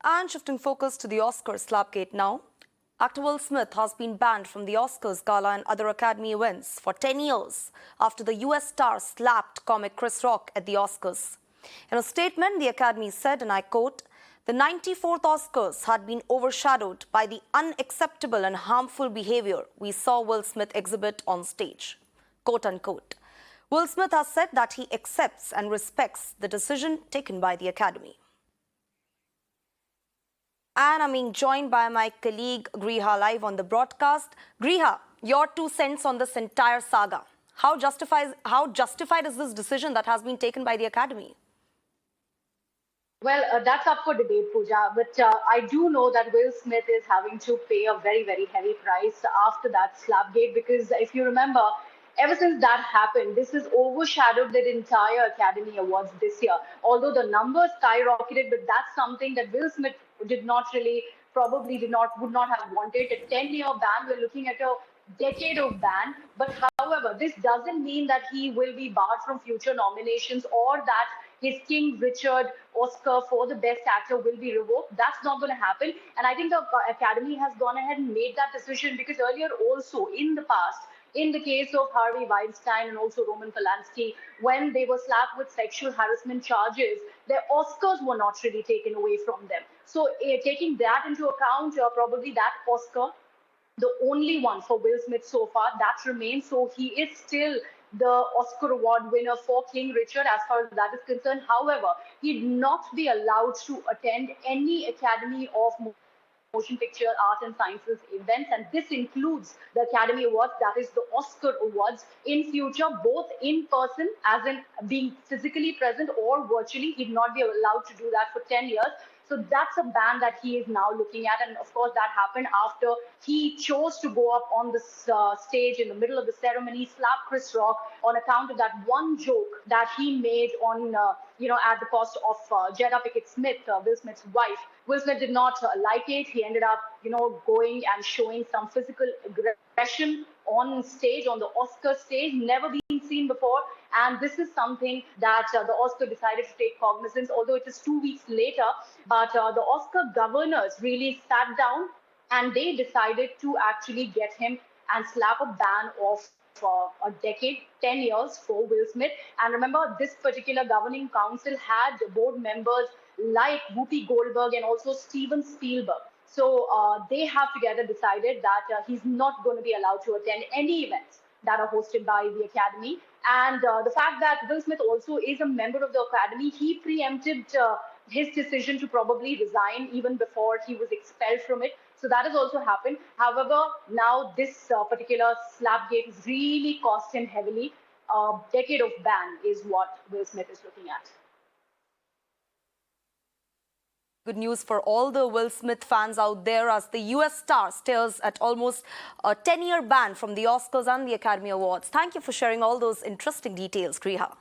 And shifting focus to the Oscars Slapgate now. Actor Will Smith has been banned from the Oscars gala and other Academy events for 10 years after the US star slapped comic Chris Rock at the Oscars. In a statement, the Academy said, and I quote, "The 94th Oscars had been overshadowed by the unacceptable and harmful behavior we saw Will Smith exhibit on stage." Quote unquote. Will Smith has said that he accepts and respects the decision taken by the Academy. And I'm being joined by my colleague Griha live on the broadcast. Griha, your 2 cents on this entire saga. How justified is this decision that has been taken by the Academy? Well, that's up for debate, Pooja. But I do know that Will Smith is having to pay a very, very heavy price after that Slapgate, because if you remember, ever since that happened, this has overshadowed the entire Academy Awards this year. Although the numbers skyrocketed, but that's something that Will Smith would not have wanted. A 10-year ban, we're looking at a decade of ban. But however, this doesn't mean that he will be barred from future nominations or that his King Richard Oscar for the Best Actor will be revoked. That's not going to happen. And I think the Academy has gone ahead and made that decision because earlier also in the past, in the case of Harvey Weinstein and also Roman Polanski, when they were slapped with sexual harassment charges, their Oscars were not really taken away from them. So taking that into account, probably that Oscar, the only one for Will Smith so far, that remains. So he is still the Oscar award winner for King Richard as far as that is concerned. However, he'd not be allowed to attend any Academy of Motion Picture, Art and Sciences events, and this includes the Academy Awards, that is the Oscar Awards, in future, both in person, as in being physically present, or virtually. He'd not be allowed to do that for 10 years. So that's a ban that he is now looking at. And of course, that happened after he chose to go up on the stage in the middle of the ceremony, slap Chris Rock on account of that one joke that he made on, at the cost of Jada Pinkett Smith, Will Smith's wife. Will Smith did not like it. He ended up, going and showing some physical aggression on stage, on the Oscar stage, never been seen before. And this is something that the Oscar decided to take cognizance, although it is 2 weeks later. But the Oscar governors really sat down and they decided to actually get him and slap a ban of a decade, 10 years for Will Smith. And remember, this particular governing council had board members like Whoopi Goldberg and also Steven Spielberg. So they have together decided that he's not going to be allowed to attend any events that are hosted by the Academy. And the fact that Will Smith also is a member of the Academy, he preempted his decision to probably resign even before he was expelled from it. So that has also happened. However, now this particular Slapgate has really cost him heavily. A decade of ban is what Will Smith is looking at. Good news for all the Will Smith fans out there as the US star stares at almost a 10-year ban from the Oscars and the Academy Awards. Thank you for sharing all those interesting details, Griha.